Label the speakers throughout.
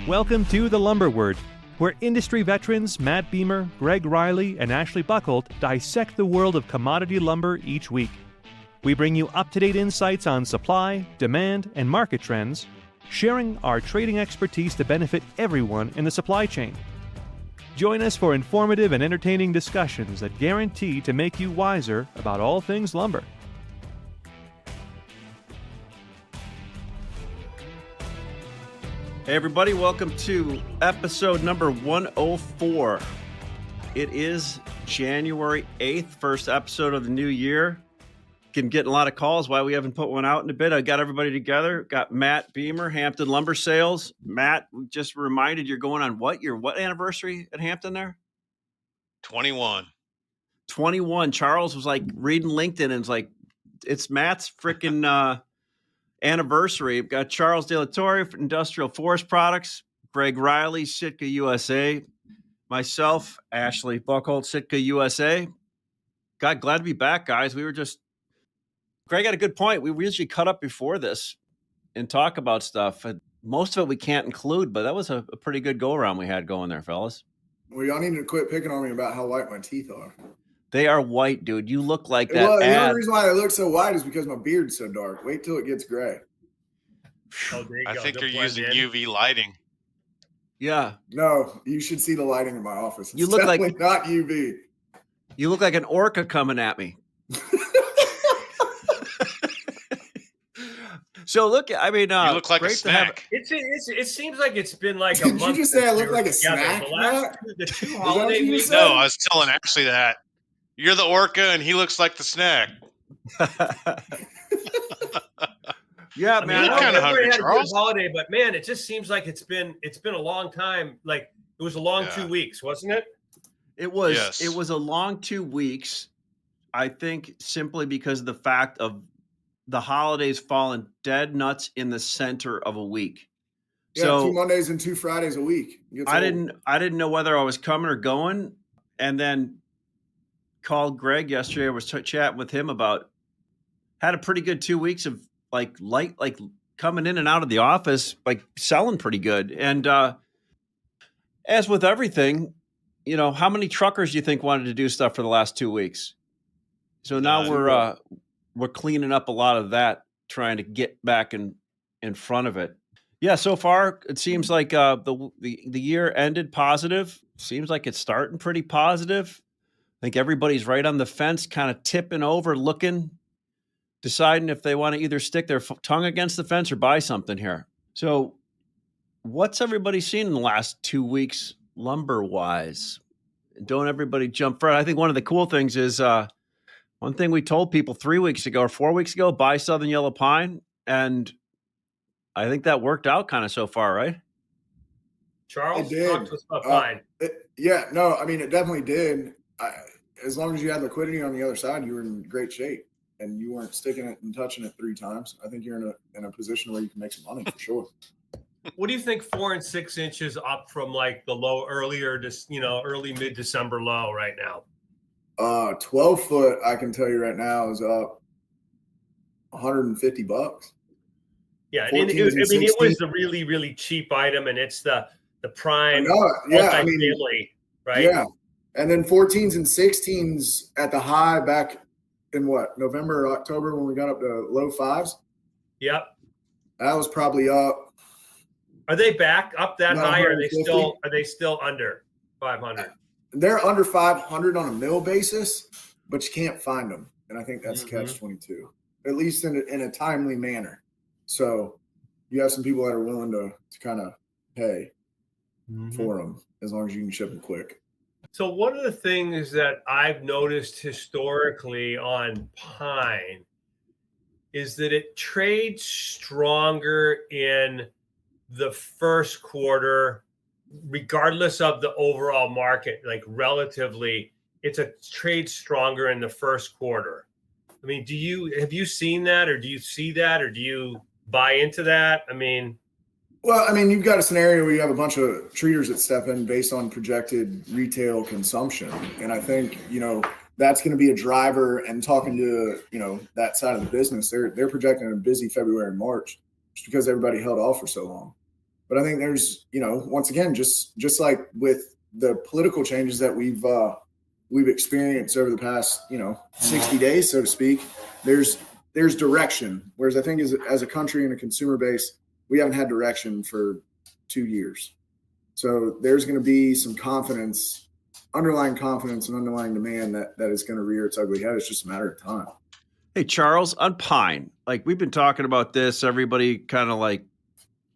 Speaker 1: Welcome to The Lumber Word, where industry veterans Matt Beamer, Gregg Riley, and Ashley Buckholt dissect the world of commodity lumber each week. We bring you up-to-date insights on supply, demand, and market trends, sharing our trading expertise to benefit everyone in the supply chain. Join us for informative and entertaining discussions that guarantee to make you wiser about all things lumber.
Speaker 2: Hey everybody, welcome to episode number 104. It is January 8th, first episode of the new year. Getting a lot of calls why we haven't put one out in a bit. I got everybody together. Got Matt Beamer, Hampton Lumber Sales. Matt, just reminded you're going on what anniversary at Hampton there?
Speaker 3: 21.
Speaker 2: 21. Charles was like reading LinkedIn and was like, it's Matt's freaking anniversary. We've got Charles De La Torre for Industrial Forest Products, Gregg Riley, Sitka USA, myself, Ashley Buckholt, Sitka USA. God, glad to be back, guys. Gregg had a good point. We usually cut up before this and talk about stuff. Most of it we can't include, but that was a pretty good go-around we had going there, fellas.
Speaker 4: Well, y'all need to quit picking on me about how white my teeth are.
Speaker 2: They are white, dude. You look like that.
Speaker 4: Well, the only reason why I look so white is because my beard's so dark. Wait till it gets gray.
Speaker 3: Oh, I think you're using UV lighting.
Speaker 2: Yeah.
Speaker 4: No, you should see the lighting in my office. It's
Speaker 2: you look like
Speaker 4: not UV.
Speaker 2: You look like an orca coming at me. So look, I mean,
Speaker 3: you look like a snack.
Speaker 5: It seems like it's been like a month.
Speaker 4: Did you just say I look like a
Speaker 5: together.
Speaker 4: snack?
Speaker 5: The two holiday weeks.
Speaker 3: No, I was telling Ashley that you're the orca and he looks like the snack.
Speaker 2: Yeah, man.
Speaker 3: I'm kind of hungry, Charles.
Speaker 5: Holiday, but man, it just seems like it's been a long time. Like it was a long 2 weeks, wasn't it?
Speaker 2: It was.
Speaker 3: Yes.
Speaker 2: It was a long 2 weeks. I think simply because of the fact of the holidays falling dead nuts in the center of a week.
Speaker 4: Yeah, so 2 Mondays and 2 Fridays a week.
Speaker 2: I didn't know whether I was coming or going, and then called Gregg yesterday. I was chatting with him about had a pretty good 2 weeks of like coming in and out of the office, like selling pretty good. And as with everything, you know, how many truckers do you think wanted to do stuff for the last 2 weeks? So now we're cleaning up a lot of that, trying to get back in front of it. Yeah, so far it seems like the year ended positive. Seems like it's starting pretty positive. I think everybody's right on the fence, kind of tipping over, looking, deciding if they want to either stick their tongue against the fence or buy something here. So what's everybody seen in the last 2 weeks lumber-wise? Don't everybody jump front. I think one of the cool things is one thing we told people 3 weeks ago or 4 weeks ago, buy Southern Yellow Pine. And I think that worked out kind of so far, right?
Speaker 5: Charles, talk to us about pine.
Speaker 4: It definitely did. As long as you had liquidity on the other side, you were in great shape and you weren't sticking it and touching it 3 times. I think you're in a position where you can make some money for sure.
Speaker 5: What do you think 4 and 6 inches up from like the low early mid-December low right now?
Speaker 4: 12 foot, I can tell you right now, is up $150.
Speaker 5: Yeah, it was the really, really cheap item, and it's the prime multi-family, right?
Speaker 4: Yeah, and then 14s and 16s at the high back in November or October when we got up to low 5s.
Speaker 5: Yep,
Speaker 4: that was probably up.
Speaker 5: Are they back up that high? Or are they still under 500?
Speaker 4: They're under 500 on a mill basis, but you can't find them. And I think that's catch-22, at least in a timely manner. So you have some people that are willing to kind of pay for them as long as you can ship them quick.
Speaker 5: So one of the things that I've noticed historically on pine is that it trades stronger in the first quarter, regardless of the overall market. Like relatively, it's a trade stronger in the first quarter. I mean, have you seen that, or do you see that, or do you buy into that?
Speaker 4: You've got a scenario where you have a bunch of treaters that step in based on projected retail consumption. And I think, that's going to be a driver. And talking to, that side of the business, they're projecting a busy February and March just because everybody held off for so long. But I think there's, once again, just like with the political changes that we've experienced over the past, 60 days, so to speak, there's direction. Whereas I think as a country and a consumer base, we haven't had direction for 2 years. So there's going to be some confidence, underlying confidence and underlying demand that is going to rear its ugly head. It's just a matter of time.
Speaker 2: Hey, Charles, on pine, like we've been talking about this, everybody kind of like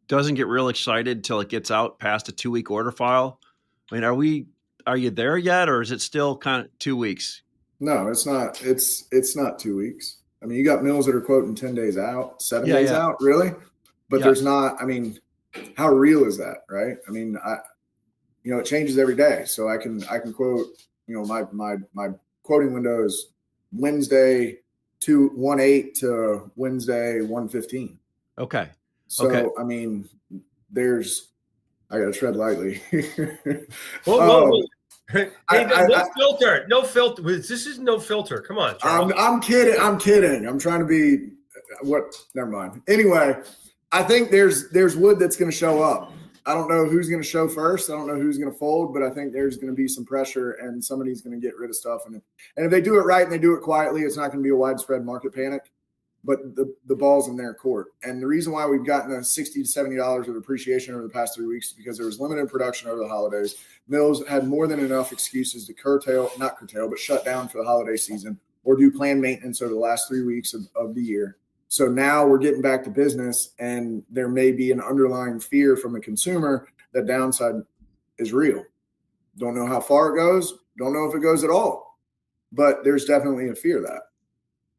Speaker 2: doesn't get real excited till it gets out past a 2-week order file. I mean, are you there yet, or is it still kind of 2 weeks?
Speaker 4: No, it's not. It's not 2 weeks. I mean, you got mills that are quoting 10 days out, 7 days out, really. But there's not. I mean, how real is that, right? I mean, it changes every day. So I can quote. My quoting window is Wednesday 1/8 to Wednesday 1/15.
Speaker 2: Okay.
Speaker 4: So
Speaker 2: okay.
Speaker 4: I mean, I got to tread lightly.
Speaker 5: Whoa. Hey, no filter. No filter. This is no filter. Come on, Charles.
Speaker 4: I'm kidding. I'm trying to be never mind. Anyway, I think there's wood that's going to show up. I don't know who's going to show first. I don't know who's going to fold, but I think there's going to be some pressure and somebody's going to get rid of stuff. And if they do it right and they do it quietly, it's not going to be a widespread market panic, but the ball's in their court. And the reason why we've gotten a $60 to $70 of appreciation over the past 3 weeks is because there was limited production over the holidays. Mills had more than enough excuses to shut down for the holiday season or do planned maintenance over the last 3 weeks of the year. So now we're getting back to business, and there may be an underlying fear from the consumer that downside is real. Don't know how far it goes. Don't know if it goes at all, but there's definitely a fear of that.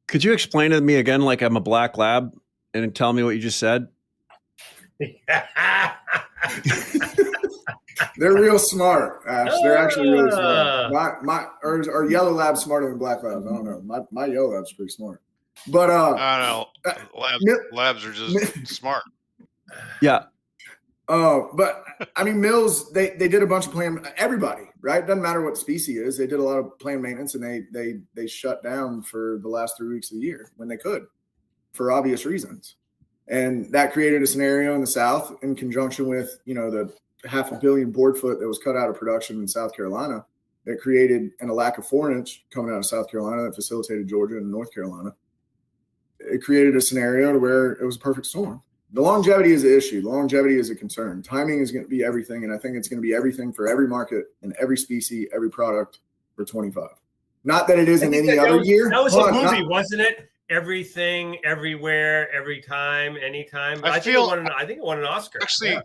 Speaker 2: Could you explain to me again, like I'm a black lab, and tell me what you just said?
Speaker 4: They're real smart, Ash. They're actually really smart. Or yellow lab's smarter than black labs. I don't know. My yellow lab's pretty smart. But
Speaker 3: I don't know. Labs are just smart.
Speaker 4: Yeah. But I mean, mills, they did a bunch of planned, everybody, right? Doesn't matter what species is. They did a lot of planned maintenance, and they shut down for the last 3 weeks of the year when they could, for obvious reasons. And that created a scenario in the South in conjunction with, the 500 million board foot that was cut out of production in South Carolina. That created a lack of 4-inch coming out of South Carolina that facilitated Georgia and North Carolina. It created a scenario where it was a perfect storm. The longevity is an issue. The longevity is a concern. Timing is going to be everything, and I think it's going to be everything for every market and every species, every product for 25. Not that it isn't any other year.
Speaker 5: That was a movie, wasn't it? Everything, everywhere, every time, anytime. I think it won an Oscar.
Speaker 3: Actually, yeah.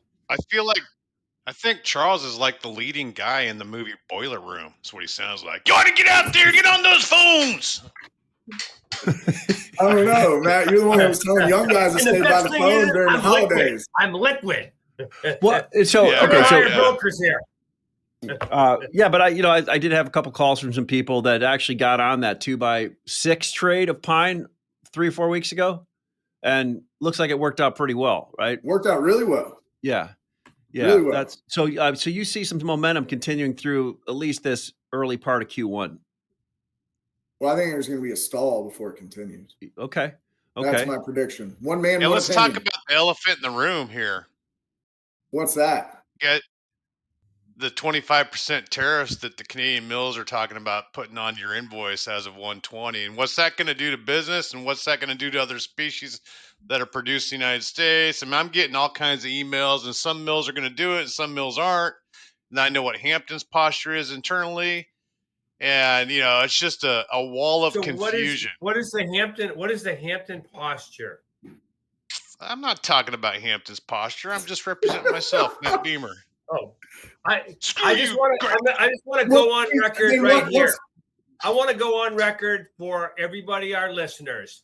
Speaker 3: I think Charles is like the leading guy in the movie Boiler Room. That's what he sounds like. You ought to get out there, get on those phones.
Speaker 4: I don't know, Matt. You're the one that was telling young guys to stay by the phone during the holidays.
Speaker 5: I'm liquid.
Speaker 2: What?
Speaker 5: Brokers here.
Speaker 2: But I did have a couple calls from some people that actually got on that 2x6 trade of pine 3 or 4 weeks ago, and looks like it worked out pretty well, right?
Speaker 4: Worked out really well.
Speaker 2: Yeah.
Speaker 4: Really well.
Speaker 2: That's so you see some momentum continuing through at least this early part of Q1.
Speaker 4: Well, I think there's going to be a stall before it continues.
Speaker 2: Okay.
Speaker 4: That's my prediction. One man.
Speaker 3: Yeah, let's talk about the elephant in the room here.
Speaker 4: What's that?
Speaker 3: Get the 25% tariffs that the Canadian mills are talking about putting on your invoice as of 1/20, and what's that going to do to business, and what's that going to do to other species that are produced in the United States? I mean, I'm getting all kinds of emails, and some mills are going to do it, and some mills aren't. And I know what Hampton's posture is internally. And it's just a wall of confusion.
Speaker 5: What is the Hampton posture?
Speaker 3: I'm not talking about Hampton's posture. I'm just representing myself, Matt Beamer.
Speaker 5: Oh, I just want to go on record right here. I want to go on record for everybody, our listeners.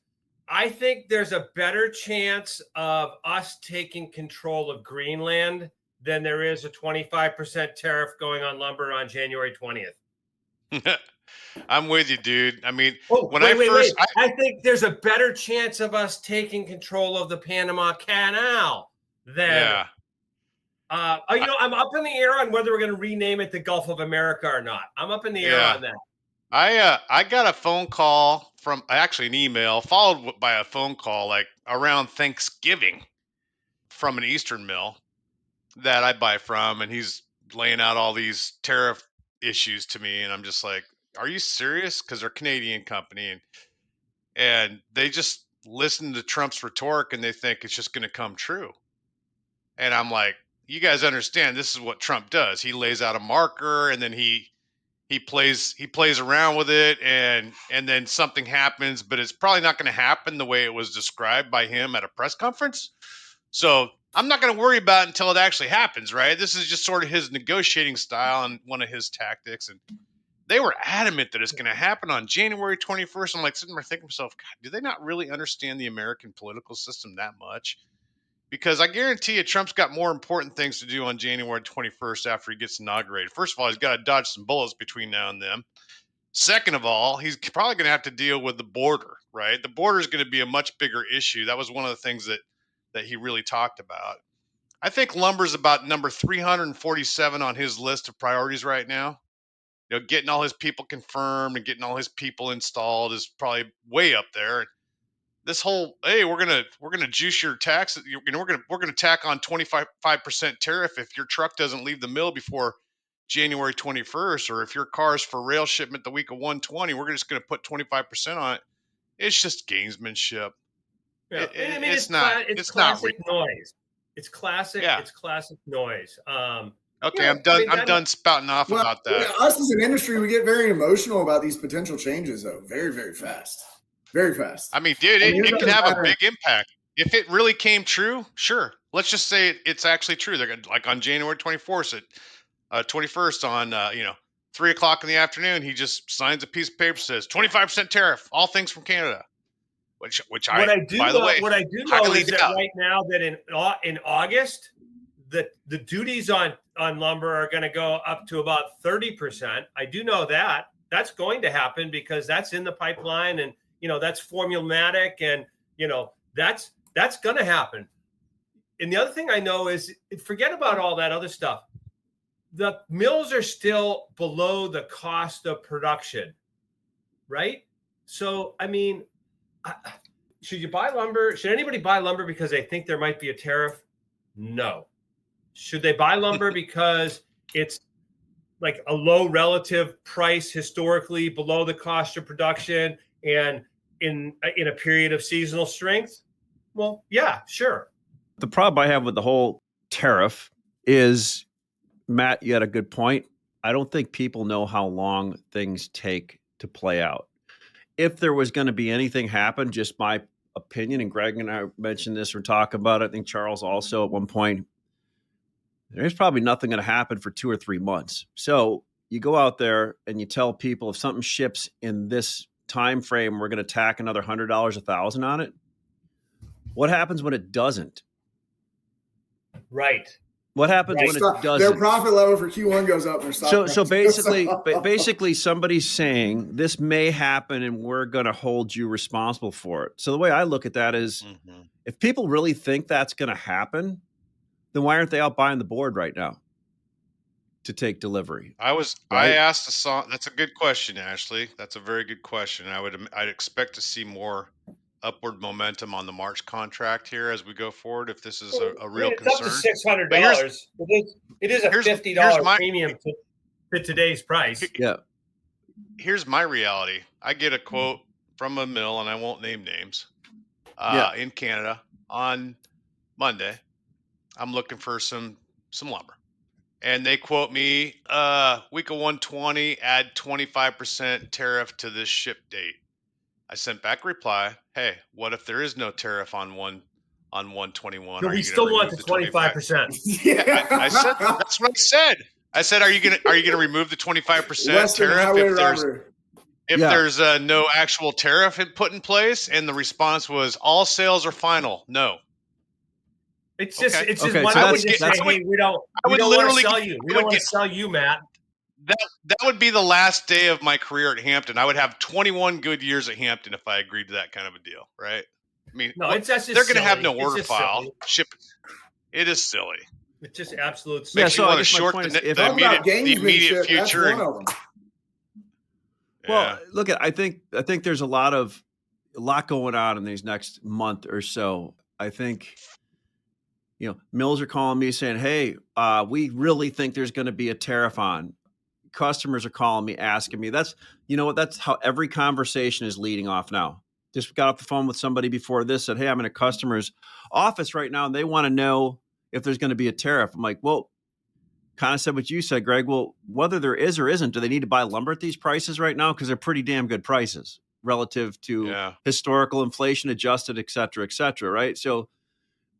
Speaker 5: I think there's a better chance of us taking control of Greenland than there is a 25% tariff going on lumber on January 20th.
Speaker 3: I'm with you, dude. I mean,
Speaker 5: I think there's a better chance of us taking control of the Panama Canal than. I'm up in the air on whether we're going to rename it the Gulf of America or not. I'm up in the air on that.
Speaker 3: I got a phone call an email followed by a phone call like around Thanksgiving from an Eastern mill. that I buy from, and he's laying out all these tariff issues to me, and I'm just like, are you serious? Because they're a Canadian company, and they just listen to Trump's rhetoric and they think it's just going to come true. And I'm like, you guys understand this is what Trump does. He lays out a marker, and then he plays around with it, and then something happens, but it's probably not going to happen the way it was described by him at a press conference. So I'm not going to worry about it until it actually happens, right? This is just sort of his negotiating style and one of his tactics. And they were adamant that it's going to happen on January 21st. I'm like sitting there thinking to myself, God, do they not really understand the American political system that much? Because I guarantee you, Trump's got more important things to do on January 21st after he gets inaugurated. First of all, he's got to dodge some bullets between now and then. Second of all, he's probably going to have to deal with the border, right? The border is going to be a much bigger issue. That was one of the things that he really talked about. I think lumber's about number 347 on his list of priorities right now. You know, getting all his people confirmed and getting all his people installed is probably way up there. This whole, hey, we're gonna juice your tax. You know, we're gonna tack on 25% tariff if your truck doesn't leave the mill before January 21st, or if your car's for rail shipment the week of 120, we're just gonna put 25% on it. It's just gamesmanship.
Speaker 5: Yeah. I mean,
Speaker 3: It's not.
Speaker 5: It's
Speaker 3: It's not
Speaker 5: classic
Speaker 3: real.
Speaker 5: noise. It's classic.
Speaker 3: Yeah.
Speaker 5: It's classic noise.
Speaker 3: Okay,
Speaker 5: Yeah,
Speaker 3: I'm done.
Speaker 5: I mean,
Speaker 3: I'm done spouting off
Speaker 4: Well,
Speaker 3: about that.
Speaker 4: us as an industry, we get very emotional about these potential changes, though. Very, very fast. Very fast.
Speaker 3: I mean, dude,
Speaker 4: And
Speaker 3: it
Speaker 4: doesn't
Speaker 3: can have a
Speaker 4: matter.
Speaker 3: big impact. If it really came true, sure. Let's just say it's actually true. They're gonna, like on January 24th, 21st on 3:00 in the afternoon, he just signs a piece of paper, says 25% tariff, all things from Canada. Which
Speaker 5: what I do
Speaker 3: by the way,
Speaker 5: know
Speaker 3: highly
Speaker 5: is that
Speaker 3: doubt.
Speaker 5: right now that in August, the duties on lumber are going to go up to about 30%. I do know that that's going to happen because that's in the pipeline, and that's formulaic, and that's going to happen. And the other thing I know is, forget about all that other stuff. The mills are still below the cost of production, right? So, I mean, should you buy lumber? Should anybody buy lumber because they think there might be a tariff? No. Should they buy lumber because it's like a low relative price historically below the cost of production and in a period of seasonal strength? Well, yeah, sure.
Speaker 2: The problem I have with the whole tariff is, Matt, you had a good point. I don't think people know how long things take to play out. If there was going to be anything happen, just my opinion, and Gregg and I mentioned this or talk about it, I think Charles also at one point, there's probably nothing going to happen for 2 or 3 months. So you go out there and you tell people if something ships in this time frame, we're going to tack another $100, $1,000 on it. What happens when it doesn't?
Speaker 5: Right.
Speaker 2: What happens when it doesn't?
Speaker 4: Their profit level for Q1 goes up.
Speaker 2: So basically, somebody's saying this may happen, and we're going to hold you responsible for it. So the way I look at that is, if people really think that's going to happen, then why aren't they out buying the board right now to take delivery?
Speaker 3: I asked that's a good question, Ashley. That's a very good question. I'd expect to see more upward momentum on the March contract here as we go forward, if this is a real concern.
Speaker 5: It's up to $600. It is a $50 premium to today's price.
Speaker 2: Yeah.
Speaker 3: Here's my reality. I get a quote from a mill, and I won't name names, in Canada on Monday. I'm looking for some lumber. And they quote me, week of 120, add 25% tariff to this ship date. I sent back a reply, hey, what if there is no tariff on 121?
Speaker 5: No, we still want the 25%.
Speaker 3: Yeah, I said that's what I said. I said, are you gonna remove the 25% tariff if there's no actual tariff put in place? And the response was, all sales are final. No.
Speaker 5: It's just
Speaker 3: okay.
Speaker 5: One way to say, hey, we don't want to sell you. We don't want to sell you, Matt.
Speaker 3: That would be the last day of my career at Hampton. I would have 21 good years at Hampton if I agreed to that kind of a deal, right? I mean,
Speaker 5: no, it's just
Speaker 3: they're going to have no order file. Ship it is silly.
Speaker 5: It's just absolute silly.
Speaker 2: Yeah, so
Speaker 3: want to short the immediate future.
Speaker 2: Well, look, I think there's a lot going on in these next month or so. I think, mills are calling me saying, hey, we really think there's going to be a tariff on. Customers are calling me, asking me. That's how every conversation is leading off now. Just got off the phone with somebody before this, said, hey, I'm in a customer's office right now and they want to know if there's going to be a tariff. I'm like, well, kind of said what you said, Greg. Well, whether there is or isn't, do they need to buy lumber at these prices right now? Because they're pretty damn good prices relative to historical inflation adjusted, et cetera, right? So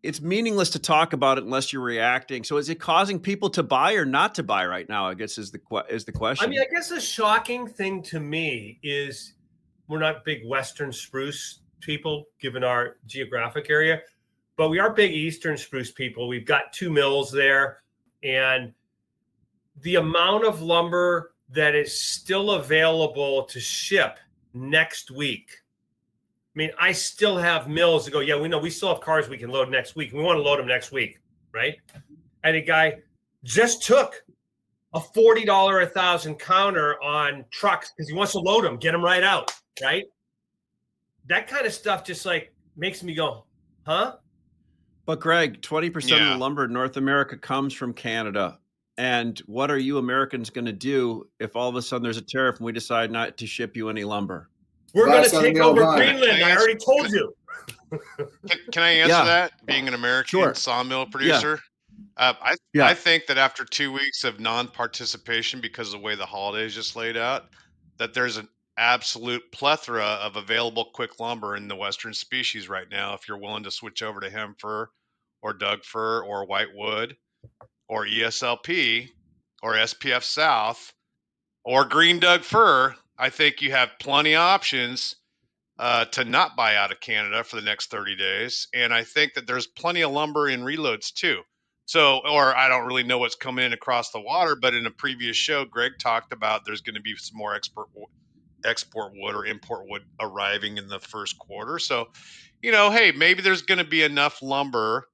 Speaker 2: it's meaningless to talk about it unless you're reacting. So is it causing people to buy or not to buy right now, I guess is the question.
Speaker 5: I mean, I guess the shocking thing to me is we're not big Western spruce people, given our geographic area, but we are big Eastern spruce people. We've got 2 mills there, and the amount of lumber that is still available to ship next week. I mean, I still have mills that go, yeah, we know we still have cars we can load next week. We want to load them next week, right? And a guy just took a $40 1,000 counter on trucks because he wants to load them, get them right out, right? That kind of stuff just like makes me go, huh?
Speaker 2: But Greg, 20% of the lumber in North America comes from Canada. And what are you Americans going to do if all of a sudden there's a tariff and we decide not to ship you any lumber?
Speaker 5: We're going to take over Greenland. I already told you.
Speaker 3: Can I answer that? Being an American sawmill producer, I think that after 2 weeks of non-participation because of the way the holidays just laid out, that there's an absolute plethora of available quick lumber in the Western species right now. If you're willing to switch over to hem fir or Doug fir or whitewood or ESLP or SPF South or green Doug fir, I think you have plenty of options to not buy out of Canada for the next 30 days. And I think that there's plenty of lumber in reloads too. So, or I don't really know what's coming in across the water, but in a previous show, Greg talked about there's going to be some more export wood or import wood arriving in the first quarter. So, hey, maybe there's going to be enough lumber.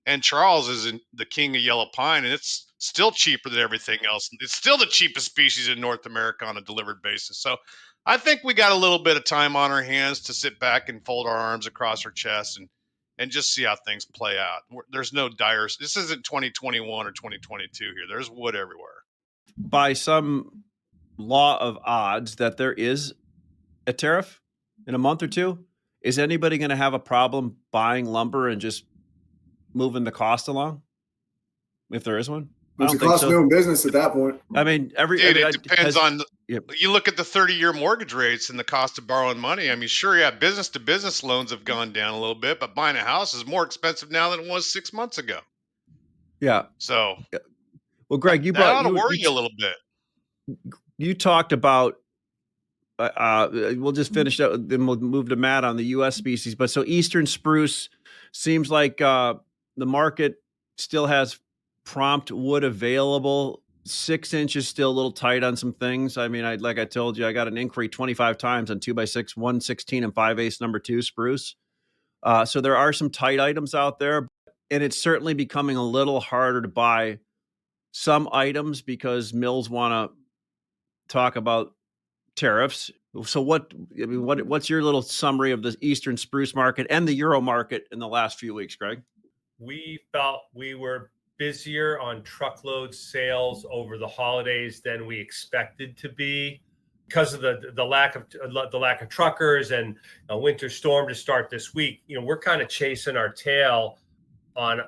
Speaker 3: And Charles is the king of yellow pine, and it's still cheaper than everything else. It's still the cheapest species in North America on a delivered basis. So I think we got a little bit of time on our hands to sit back and fold our arms across our chest and just see how things play out. There's no dire. This isn't 2021 or 2022 here. There's wood everywhere.
Speaker 2: By some law of odds that there is a tariff in a month or two, is anybody going to have a problem buying lumber and just moving the cost along, if there is one?
Speaker 4: It's a cost of doing business at that point.
Speaker 2: I mean,
Speaker 3: it depends on. You look at the 30-year mortgage rates and the cost of borrowing money. I mean, sure, yeah, business-to-business loans have gone down a little bit, but buying a house is more expensive now than it was 6 months ago.
Speaker 2: Yeah.
Speaker 3: So,
Speaker 2: well, Greg,
Speaker 3: that ought to worry you a little bit.
Speaker 2: You talked about. We'll just finish that, then we'll move to Matt on the U.S. species. But so Eastern spruce seems like the market still has prompt wood available. 6 inches still a little tight on some things. I mean, like I told you, I got an inquiry 25 times on 2x6, 116 and 5/8 number 2 spruce. So there are some tight items out there, and it's certainly becoming a little harder to buy some items because mills want to talk about tariffs. So what's your little summary of the Eastern spruce market and the Euro market in the last few weeks, Greg?
Speaker 5: We felt we were busier on truckload sales over the holidays than we expected to be because of the lack of truckers and a winter storm to start this week. We're kind of chasing our tail on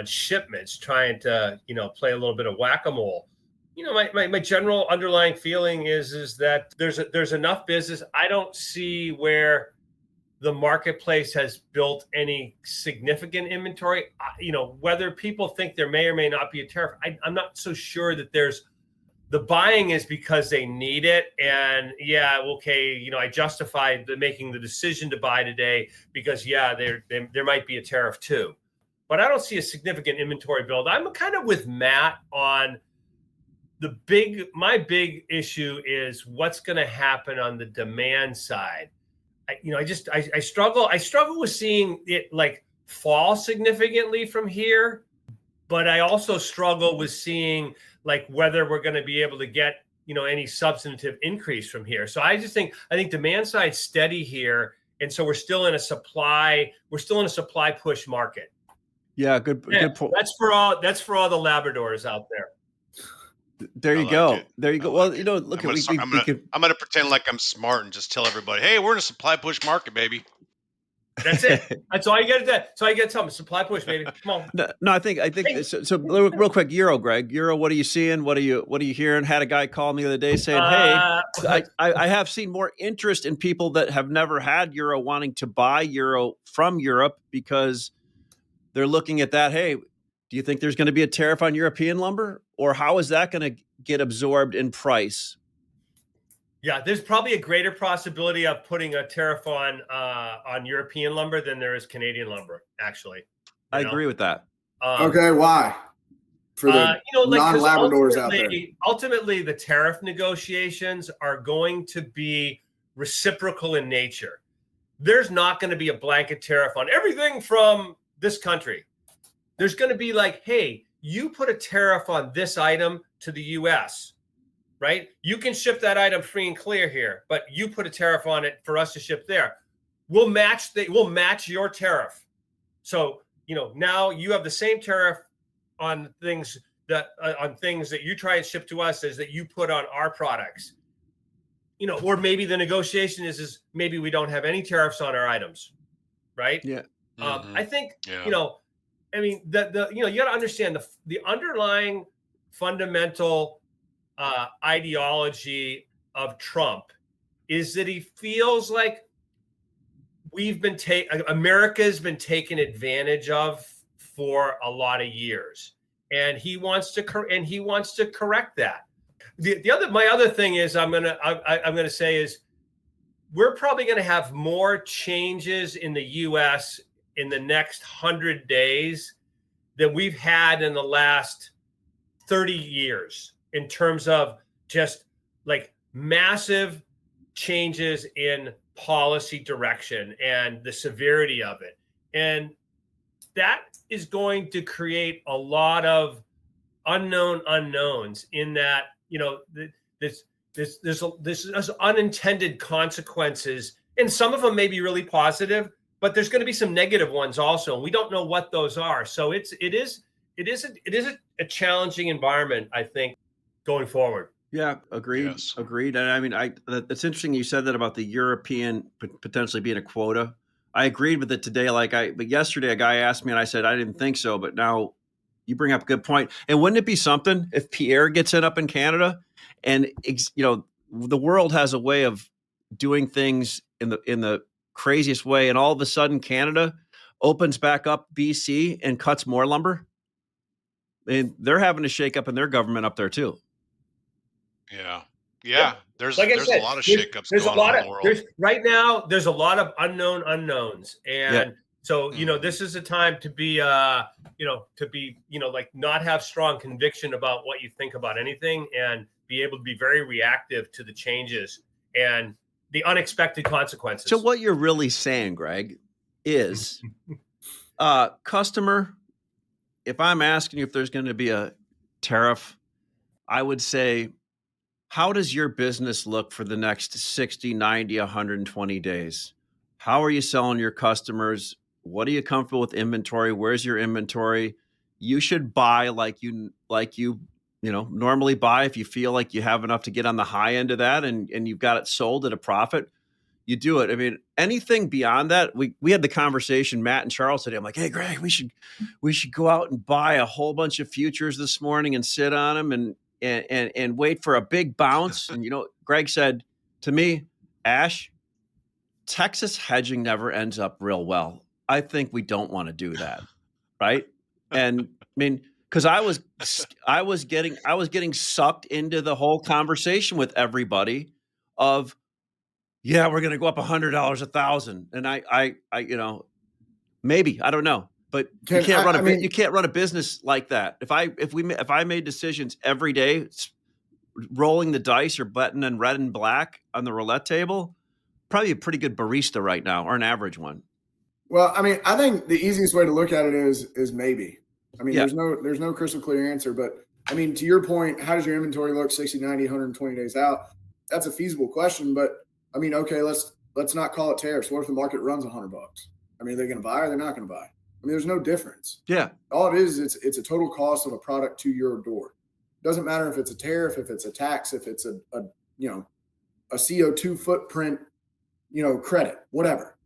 Speaker 5: shipments, trying to play a little bit of whack-a-mole. My general underlying feeling is that there's enough business. I don't see where the marketplace has built any significant inventory. Whether people think there may or may not be a tariff, I'm not so sure that the buying is because they need it. And I justified making the decision to buy today because there might be a tariff too. But I don't see a significant inventory build. I'm kind of with Matt on my big issue is what's going to happen on the demand side. I struggle with seeing it like fall significantly from here, but I also struggle with seeing like whether we're going to be able to get, any substantive increase from here. So I think demand side steady here. And so we're still in a supply push market.
Speaker 2: Yeah, good point.
Speaker 5: That's for all the Labradors out there.
Speaker 2: There you go. There you go. Well, look at
Speaker 3: I'm gonna pretend like I'm smart and just tell everybody, hey, we're in a supply push market, baby.
Speaker 5: That's it. That's all you got to do. That's all you got to tell them. Supply push, baby. Come on.
Speaker 2: No, I think so. Real quick, Euro, Greg. Euro, what are you seeing? What are you hearing? Had a guy call me the other day saying, "Hey, I have seen more interest in people that have never had Euro wanting to buy Euro from Europe because they're looking at that. Hey, do you think there's going to be a tariff on European lumber, or how is that going to get absorbed in price?"
Speaker 5: Yeah, there's probably a greater possibility of putting a tariff on European lumber than there is Canadian lumber. Actually,
Speaker 2: I agree with that.
Speaker 4: Okay, why? For the non-Labradors out there.
Speaker 5: Ultimately, the tariff negotiations are going to be reciprocal in nature. There's not going to be a blanket tariff on everything from this country. There's going to be like, hey, you put a tariff on this item to the U.S., right? You can ship that item free and clear here, but you put a tariff on it for us to ship there. We'll match your tariff. So, now you have the same tariff on things that you try and ship to us as that you put on our products. Or maybe the negotiation is maybe we don't have any tariffs on our items, right?
Speaker 2: Yeah.
Speaker 5: I think, you got to understand the underlying fundamental ideology of Trump is that he feels like America's been taken advantage of for a lot of years, and he wants to correct that. My other thing is I'm gonna say is we're probably going to have more changes in the U.S. in the next 100 days than we've had in the last 30 years. In terms of just like massive changes in policy direction and the severity of it. And that is going to create a lot of unknown unknowns in that, there's unintended consequences, and some of them may be really positive, but there's going to be some negative ones also. And we don't know what those are. So it is a challenging environment, I think, going forward.
Speaker 2: Yeah, agreed. Yes. Agreed. And I mean, it's interesting you said that about the European potentially being a quota. I agreed with it today. But yesterday a guy asked me and I said, I didn't think so, but now you bring up a good point. And wouldn't it be something if Pierre gets it up in Canada and, the world has a way of doing things in the craziest way. And all of a sudden Canada opens back up BC and cuts more lumber. And they're having to shake up in their government up there too.
Speaker 3: Yeah. There's a lot of shakeups going on in the world.
Speaker 5: Right now, there's a lot of unknown unknowns. And so, this is a time to be, not have strong conviction about what you think about anything and be able to be very reactive to the changes and the unexpected consequences.
Speaker 2: So what you're really saying, Greg, is customer, if I'm asking you if there's going to be a tariff, I would say, how does your business look for the next 60, 90, 120 days? How are you selling your customers? What are you comfortable with inventory? Where's your inventory? You should buy like you normally buy. If you feel like you have enough to get on the high end of that and you've got it sold at a profit, you do it. I mean, anything beyond that, we had the conversation, Matt and Charles today. I'm like, hey, Greg, we should go out and buy a whole bunch of futures this morning and sit on them and wait for a big bounce. And, Greg said to me, Ash, Texas hedging never ends up real well. I think we don't want to do that. Right. And I mean, because I was getting sucked into the whole conversation with everybody of, yeah, we're going to go up $100, $1,000. And I maybe, I don't know. But you can't run a business like that. If I made decisions every day, rolling the dice or betting in red and black on the roulette table, probably a pretty good barista right now, or an average one.
Speaker 4: Well, I mean, I think the easiest way to look at it is maybe. I mean, there's no crystal clear answer, but I mean, to your point, how does your inventory look 60, 90, 120 days out? That's a feasible question, but I mean, okay, let's not call it tariffs. What if the market runs $100? I mean, are they going to buy or they're not going to buy? I mean, there's no difference.
Speaker 2: Yeah.
Speaker 4: All it is, it's a total cost of a product to your door. Doesn't matter if it's a tariff, if it's a tax, if it's a CO2 footprint, credit, whatever.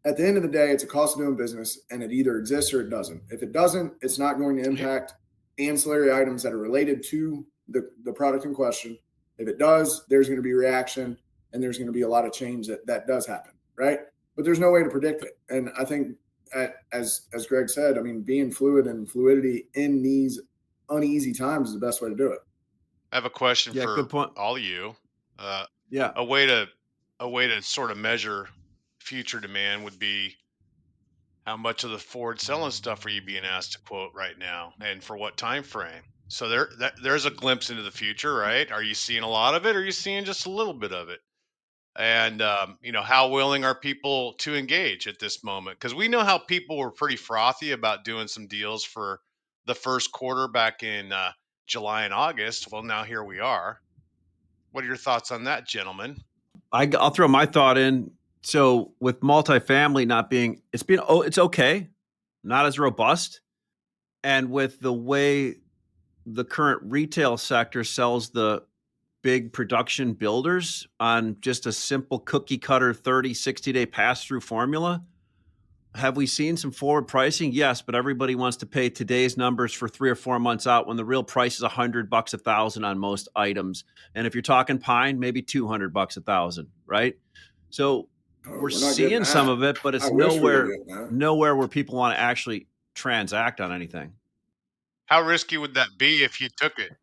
Speaker 4: At the end of the day, it's a cost of doing business, and it either exists or it doesn't. If it doesn't, it's not going to impact ancillary items that are related to the product in question. If it does, there's going to be reaction, and there's going to be a lot of change that does happen, right? But there's no way to predict it. And I think, as Gregg said, I mean, being fluid and fluidity in these uneasy times is the best way to do it.
Speaker 3: I have a question
Speaker 2: Yeah,
Speaker 3: for
Speaker 2: good point.
Speaker 3: all of you.
Speaker 2: Yeah.
Speaker 3: A way to sort of measure future demand would be how much of the forward selling stuff are you being asked to quote right now, and for what time frame? So there's a glimpse into the future, right? Are you seeing a lot of it, or are you seeing just a little bit of it? And how willing are people to engage at this moment? Because we know how people were pretty frothy about doing some deals for the first quarter back in July and August. Well, now here we are. What are your thoughts on that, gentlemen?
Speaker 2: I'll throw my thought in. So with multifamily not being, it's okay, not as robust. And with the way the current retail sector sells the big production builders on just a simple cookie cutter 30, 60-day pass-through formula, have we seen some forward pricing? Yes, but everybody wants to pay today's numbers for 3 or 4 months out when the real price is $100 a thousand on most items. And if you're talking pine, maybe $200 a thousand, right? So we're seeing some of it, but it's nowhere where people want to actually transact on anything.
Speaker 3: How risky would that be if you took it?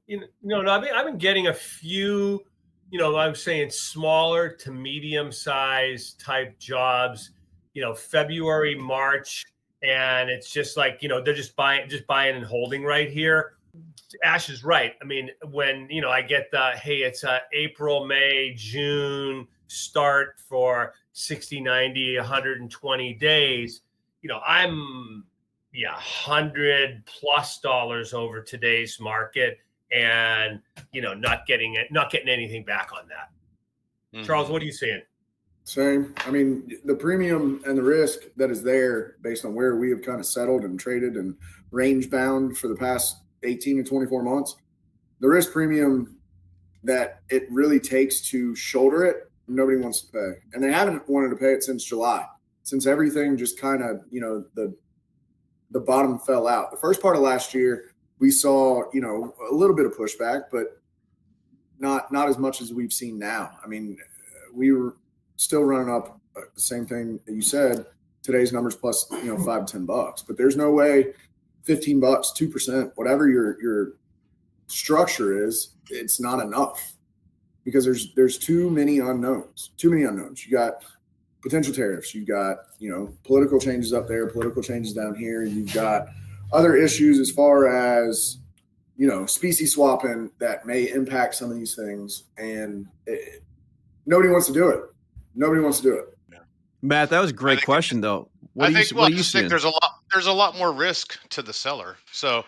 Speaker 5: I've been getting a few, I'm saying smaller to medium size type jobs, February, March, and it's just like, they're just buying and holding right here. Ash is right. I mean, when, I get it's April, May, June start for 60, 90, 120 days, I'm $100+ over today's market, and not getting anything back on that. Mm-hmm. Charles, what are you seeing?
Speaker 4: Same. I mean, the premium and the risk that is there based on where we have kind of settled and traded and range bound for the past 18 to 24 months, the risk premium that it really takes to shoulder it, nobody wants to pay. And they haven't wanted to pay it since July, since everything just kind of, the bottom fell out. The first part of last year, we saw, a little bit of pushback, but not as much as we've seen now. I mean, we were still running up the same thing that you said, today's numbers plus, $5 to $10, but there's no way $15, 2%, whatever your structure is, it's not enough, because there's too many unknowns. You got potential tariffs, you've got, political changes up there, political changes down here. You've got other issues as far as, species swapping that may impact some of these things. And nobody wants to do it.
Speaker 3: Yeah.
Speaker 2: Matt, that was a great question, though. What are you seeing?
Speaker 3: There's a lot more risk to the seller. So,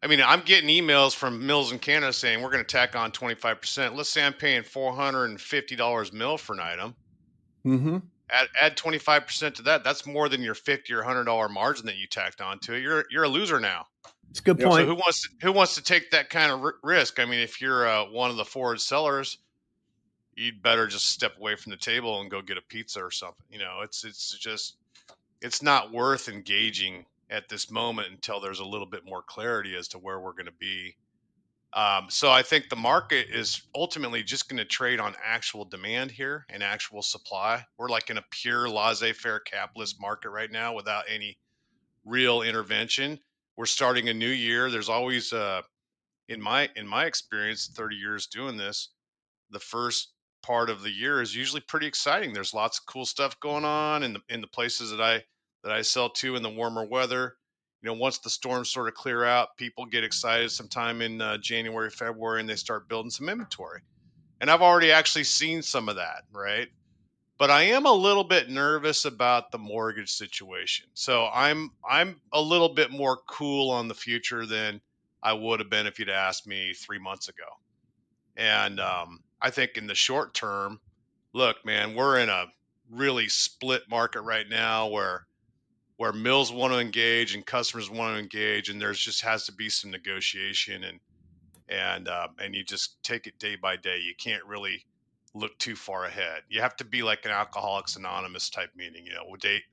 Speaker 3: I mean, I'm getting emails from mills in Canada saying we're going to tack on 25%. Let's say I'm paying $450 mil for an item.
Speaker 2: Mm-hmm.
Speaker 3: Add 25% to that. That's more than your $50 or $100 margin that you tacked onto it. You're a loser now.
Speaker 2: It's a good point.
Speaker 3: So who wants to take that kind of risk? I mean, if you're one of the forward sellers, you'd better just step away from the table and go get a pizza or something. It's not worth engaging at this moment until there's a little bit more clarity as to where we're going to be. So I think the market is ultimately just going to trade on actual demand here and actual supply. We're like in a pure laissez-faire capitalist market right now without any real intervention. We're starting a new year. There's always, in my experience, 30 years doing this, the first part of the year is usually pretty exciting. There's lots of cool stuff going on in the places that I sell to in the warmer weather. Once the storms sort of clear out, people get excited sometime in January, February, and they start building some inventory. And I've already actually seen some of that, right? But I am a little bit nervous about the mortgage situation. So I'm a little bit more cool on the future than I would have been if you'd asked me 3 months ago. And I think in the short term, look, man, we're in a really split market right now where where mills want to engage and customers want to engage, and there's just has to be some negotiation, and you just take it day by day. You can't really look too far ahead. You have to be like an Alcoholics Anonymous type meeting,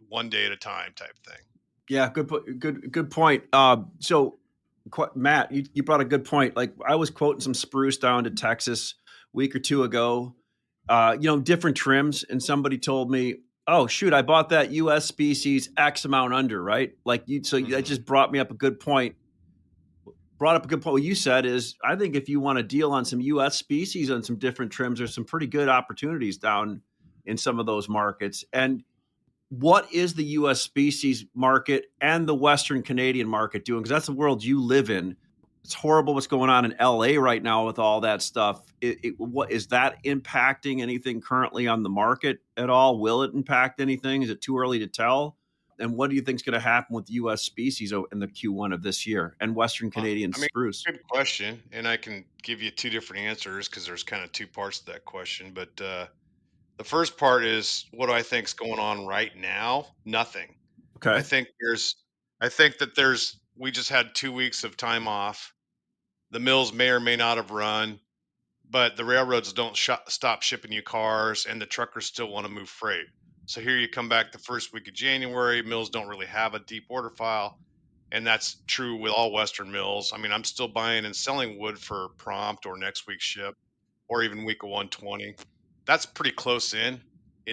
Speaker 3: one day at a time type thing.
Speaker 2: Yeah, good point. So, Matt, you brought a good point. Like I was quoting some spruce down to Texas a week or two ago. Different trims, and somebody told me, "Oh shoot, I bought that U.S. species X amount under, right?" That just brought up a good point. What you said is, I think if you want to deal on some U.S. species on some different trims, there's some pretty good opportunities down in some of those markets. And what is the U.S. species market and the Western Canadian market doing? Because that's the world you live in. It's horrible what's going on in L.A. right now with all that stuff. What is that impacting anything currently on the market at all? Will it impact anything? Is it too early to tell? And what do you think is going to happen with U.S. species in the Q1 of this year and Western Canadian spruce?
Speaker 3: Good question, and I can give you two different answers because there's kind of two parts to that question. But the first part is, what do I think is going on right now? Nothing.
Speaker 2: Okay.
Speaker 3: I think that we just had 2 weeks of time off. The mills may or may not have run, but the railroads don't stop shipping you cars, and the truckers still want to move freight. So here you come back the first week of January, mills don't really have a deep order file. And that's true with all Western mills. I mean, I'm still buying and selling wood for prompt or next week's ship, or even week of 120. That's pretty close in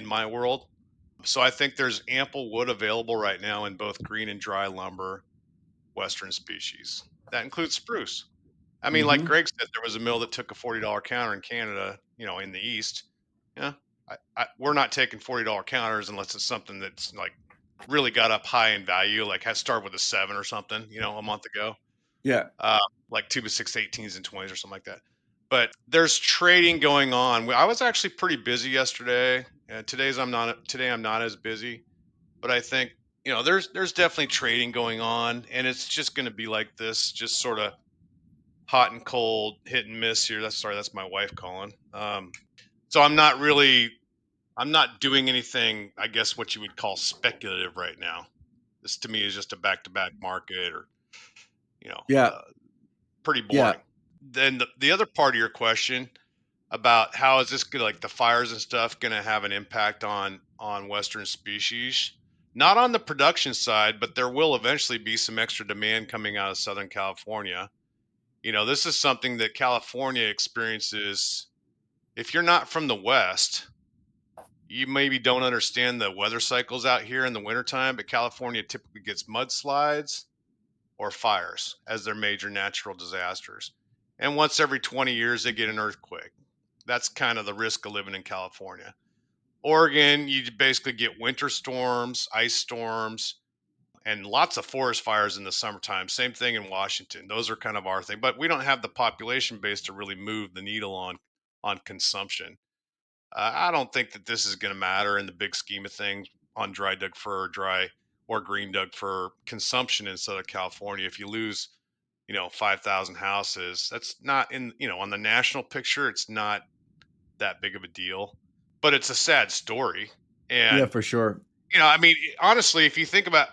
Speaker 3: my world. So I think there's ample wood available right now in both green and dry lumber, Western species. That includes spruce. I mean, like Gregg said, there was a mill that took a $40 counter in Canada, in the East. Yeah, we're not taking $40 counters unless it's something that's like really got up high in value, like had started with a 7 or something, a month ago.
Speaker 2: Yeah.
Speaker 3: Like 2 by 6 18s and 20s or something like that. But there's trading going on. I was actually pretty busy yesterday. Today I'm not as busy, but I think, there's definitely trading going on, and it's just going to be like this, just sort of hot and cold, hit and miss here. That's my wife calling. So I'm not doing anything, I guess, what you would call speculative right now. This to me is just a back-to-back market, or pretty boring. Yeah. Then the other part of your question about how is this gonna, like the fires and stuff, going to have an impact on Western species? Not on the production side, but there will eventually be some extra demand coming out of Southern California. This is something that California experiences. If you're not from the West, you maybe don't understand the weather cycles out here in the wintertime, but California typically gets mudslides or fires as their major natural disasters. And once every 20 years, they get an earthquake. That's kind of the risk of living in California. Oregon, you basically get winter storms, ice storms, and lots of forest fires in the summertime. Same thing in Washington. Those are kind of our thing, but we don't have the population base to really move the needle on consumption. I don't think that this is going to matter in the big scheme of things on dry dug fir, dry or green dug fir consumption in Southern California. If you lose, 5,000 houses, that's not on the national picture, it's not that big of a deal, but it's a sad story. And
Speaker 2: yeah, for sure.
Speaker 3: I mean, honestly, if you think about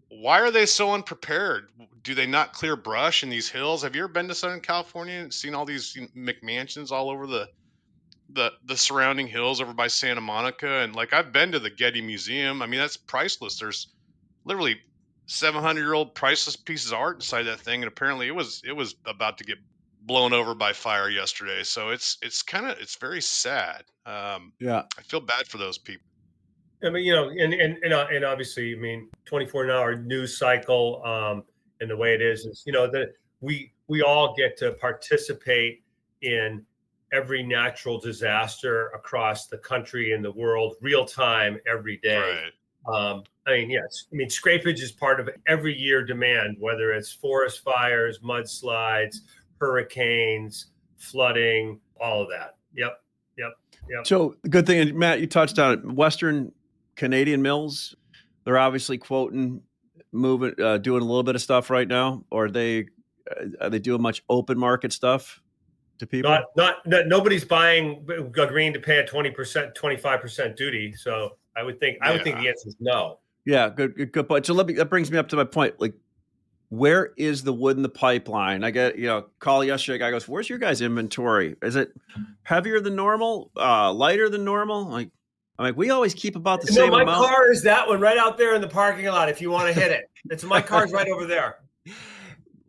Speaker 3: why are they so unprepared? Do they not clear brush in these hills? Have you ever been to Southern California and seen all these McMansions all over the surrounding hills over by Santa Monica? And like, I've been to the Getty Museum. I mean, that's priceless. There's literally 700-year-old priceless pieces of art inside that thing, and apparently it was about to get blown over by fire yesterday. So it's very sad.
Speaker 2: Yeah,
Speaker 3: I feel bad for those people.
Speaker 5: I mean, and obviously, I mean, 24-hour news cycle, and the way it is that we all get to participate in every natural disaster across the country and the world, real time, every day.
Speaker 3: Right.
Speaker 5: I mean, yes. I mean, scrapage is part of every year demand, whether it's forest fires, mudslides, hurricanes, flooding, all of that. Yep.
Speaker 2: So the good thing, and Matt, you touched on it, Western Canadian mills, they're obviously quoting, moving, doing a little bit of stuff right now, or are they doing much open market stuff to people?
Speaker 5: Nobody's agreeing to pay a 20%, 25% duty. So I would think the answer is no.
Speaker 2: Yeah, good point. So that brings me up to my point. Like, where is the wood in the pipeline? I get, call yesterday. Guy goes, "Where's your guys' inventory? Is it heavier than normal? Lighter than normal?" I'm like, we always keep about the
Speaker 5: No,
Speaker 2: same
Speaker 5: my
Speaker 2: amount.
Speaker 5: car is that one right out there in the parking lot. If you want to hit it, my car's right over there.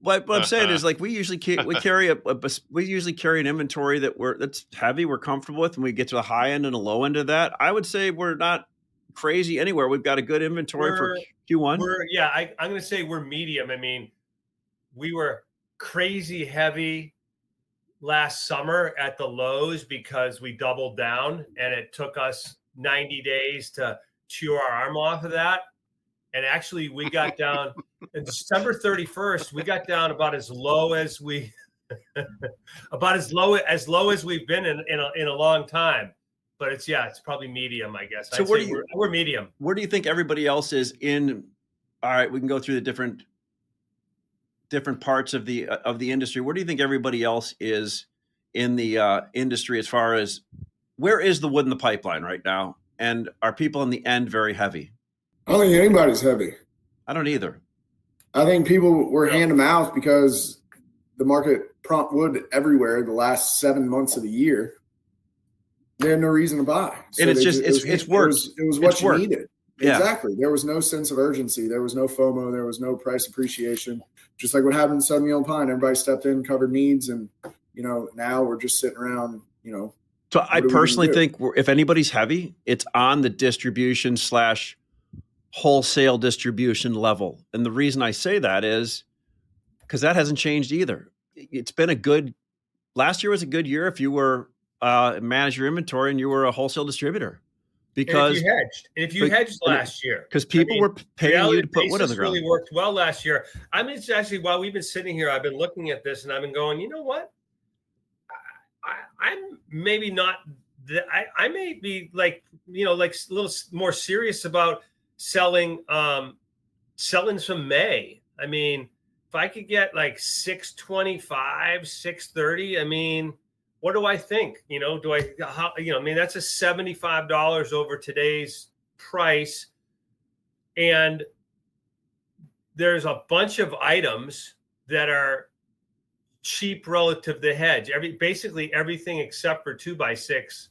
Speaker 2: What I'm saying is, like, we usually carry an inventory that's heavy, we're comfortable with, and we get to the high end and the low end of that. I would say we're not crazy anywhere. We've got a good inventory for Q1.
Speaker 5: I'm going to say we're medium. I mean, we were crazy heavy last summer at the lows because we doubled down, and it took us 90 days to chew our arm off of that. And actually, we got down on December 31st. We got down about as low as we've been in a long time. But it's probably medium, I guess.
Speaker 2: So
Speaker 5: we're medium.
Speaker 2: Where do you think everybody else is in? All right, we can go through the different parts of the industry. Where do you think everybody else is in the industry as far as where is the wood in the pipeline right now? And are people in the end very heavy?
Speaker 4: I don't think anybody's heavy.
Speaker 2: I don't either.
Speaker 4: I think people were hand to mouth because the market prompt wood everywhere the last 7 months of the year. They had no reason to buy. So
Speaker 2: and it's work.
Speaker 4: It was what you needed.
Speaker 2: Yeah.
Speaker 4: Exactly. There was no sense of urgency. There was no FOMO. There was no price appreciation. Just like what happened in Southern Yellow Pine. Everybody stepped in, covered needs, and now we're just sitting around,
Speaker 2: So I personally think if anybody's heavy, it's on the distribution / wholesale distribution level. And the reason I say that is because that hasn't changed either. It's been last year was a good year if you were manage your inventory and you were a wholesale distributor. Because
Speaker 5: if you hedged last year,
Speaker 2: because people were paying you to put wood on the ground.
Speaker 5: Really worked well last year. I mean, it's actually, while we've been sitting here, I've been looking at this and I've been going, you know what? I'm maybe not. I may be like a little more serious about selling some May. I mean, if I could get like 625, 630, I mean, what do I think? I mean, that's a $75 over today's price. And there's a bunch of items that are cheap relative to hedge. Basically everything except for 2x6,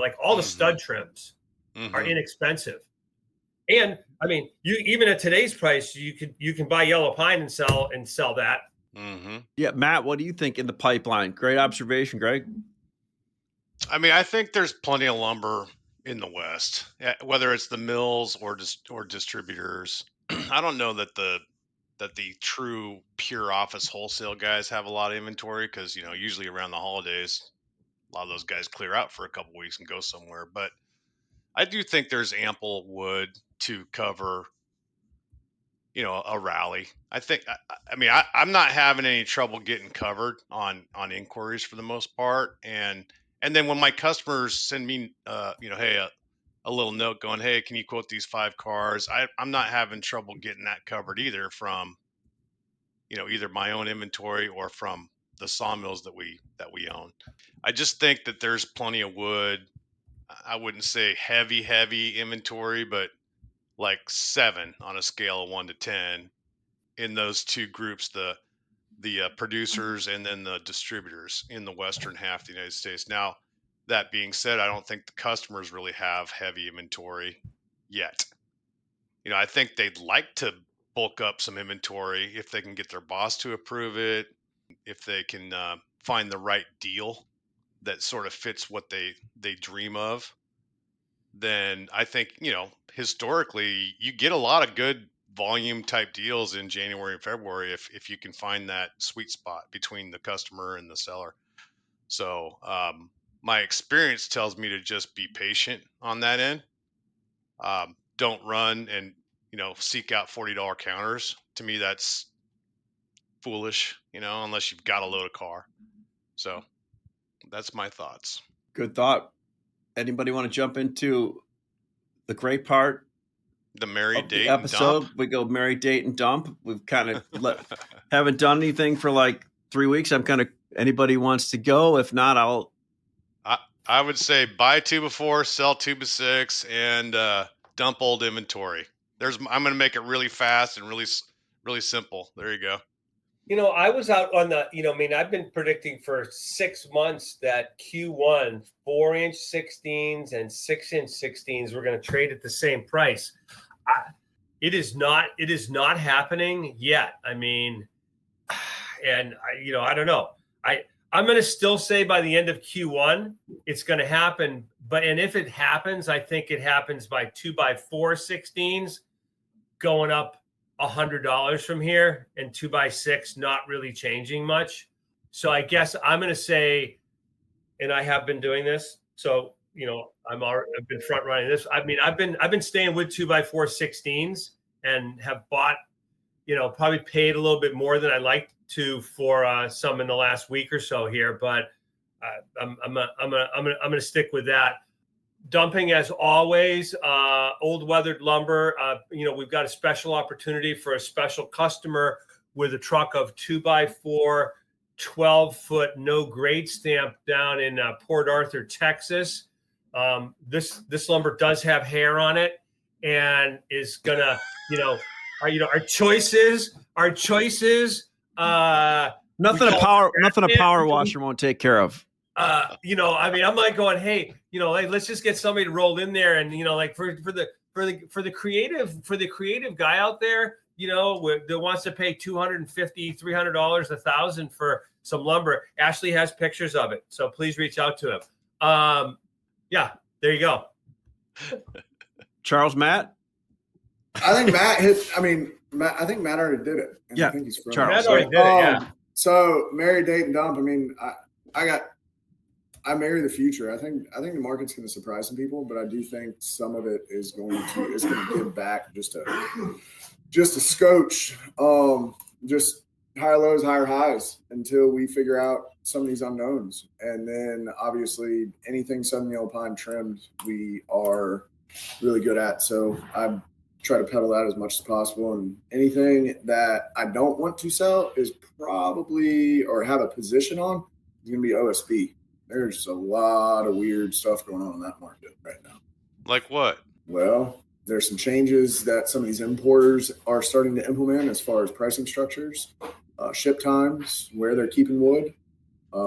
Speaker 5: like all the stud trims are inexpensive. And I mean, even at today's price, you can buy yellow pine and sell that.
Speaker 3: Mm-hmm.
Speaker 2: Yeah, Matt, what do you think in the pipeline? Great observation, Greg.
Speaker 3: I mean, I think there's plenty of lumber in the West, whether it's the mills or distributors. I don't know that the true pure office wholesale guys have a lot of inventory because usually around the holidays, a lot of those guys clear out for a couple weeks and go somewhere. But I do think there's ample wood to cover a rally. I think, I'm not having any trouble getting covered on inquiries for the most part. And then when my customers send me, hey, a little note going, hey, can you quote these 5 cars? I'm not having trouble getting that covered either from, either my own inventory or from the sawmills that we own. I just think that there's plenty of wood. I wouldn't say heavy inventory, but like 7 on a scale of 1 to 10 in those two groups, the producers and then the distributors in the western half of the United States. Now, that being said, I don't think the customers really have heavy inventory yet. I think they'd like to bulk up some inventory if they can get their boss to approve it, if they can find the right deal that sort of fits what they dream of. Then I think, historically, you get a lot of good volume type deals in January and February if you can find that sweet spot between the customer and the seller. So my experience tells me to just be patient on that end. Don't run and seek out $40 counters. To me, that's foolish, unless you've got a load of car. So that's my thoughts.
Speaker 2: Good thought. Anybody want to jump into the great part?
Speaker 3: The marry, date,
Speaker 2: episode.
Speaker 3: and dump.
Speaker 2: We go marry, date, and dump. We've kind of haven't done anything for like 3 weeks. Anybody wants to go? If not,
Speaker 3: I would say buy 2 before, sell 2 by 6, and dump old inventory. I'm going to make it really fast and really simple. There you go.
Speaker 5: I was out on I've been predicting for 6 months that Q1 4-inch 16s and 6-inch 16s were going to trade at the same price. It is not happening yet. I mean, and I don't know. I'm going to still say by the end of Q1 it's going to happen. And if it happens, I think it happens by 2x4 16s going up $100 from here, and 2x6 not really changing much. So I guess I'm going to say, and I have been doing this. So I've been front running this. I mean, I've been staying with 2x4 16s and have bought, probably paid a little bit more than I like to for some in the last week or so here. But I'm gonna stick with that. Dumping, as always, old weathered lumber. We've got a special opportunity for a special customer with a truck of 2x4, 12-foot, no grade stamp down in Port Arthur, Texas. This lumber does have hair on it and is gonna, our choices.
Speaker 2: Nothing a power washer won't take care of.
Speaker 5: I'm like going, hey, let's just get somebody to roll in there, and for the creative guy out there, that wants to pay $250, $300, $1,000 for some lumber. Ashley has pictures of it, so please reach out to him. Yeah, there you go.
Speaker 2: Charles, Matt.
Speaker 4: I think Matt I think Matt already did it. And
Speaker 2: Yeah,
Speaker 4: I think he's
Speaker 2: Charles.
Speaker 5: Matt already did it. Yeah.
Speaker 4: So marry, date, and dump. I mean, I marry the future. I think the market's going to surprise some people, but I do think some of it is going to give back just a scotch, just higher lows, higher highs until we figure out some of these unknowns. And then obviously anything Southern Yellow Pine trimmed, we are really good at. So I try to pedal that as much as possible. And anything that I don't want to sell is probably, or have a position on, is going to be OSB. There's a lot of weird stuff going on in that market right now.
Speaker 3: Like what?
Speaker 4: Well, there's some changes that some of these importers are starting to implement as far as pricing structures, ship times, where they're keeping wood,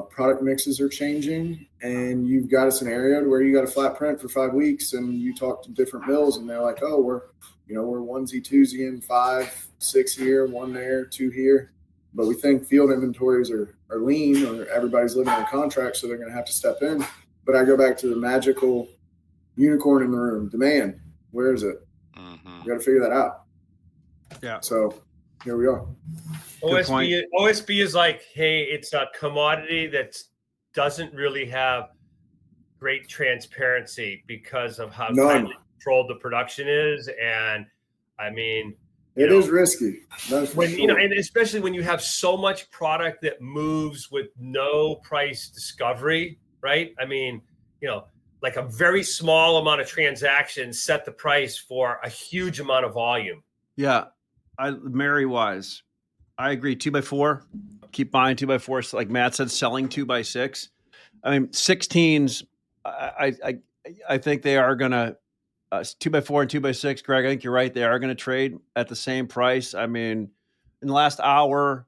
Speaker 4: product mixes are changing, and you've got a scenario where you got a flat print for 5 weeks, and you talk to different mills, and they're like, "Oh, we're onesie, twosie in 5, 6 here, 1 there, 2 here." But we think field inventories are lean, or everybody's living on contract, so they're going to have to step in. But I go back to the magical unicorn in the room, demand. Where is it?
Speaker 3: Mm-hmm.
Speaker 4: We got to figure that out.
Speaker 2: Yeah.
Speaker 4: So here we are.
Speaker 5: OSB is like, hey, it's a commodity that doesn't really have great transparency because of how tightly controlled the production is, and I mean,
Speaker 4: it is risky.
Speaker 5: And especially when you have so much product that moves with no price discovery, right? I mean, like a very small amount of transactions set the price for a huge amount of volume.
Speaker 2: Yeah, Mary Wise, I agree. 2x4, keep buying 2x4s. Like Matt said, selling 2x6. I mean, 16s. I think they are going to 2x4 and 2x6. Greg, I think you're right. They are going to trade at the same price. I mean, in the last hour,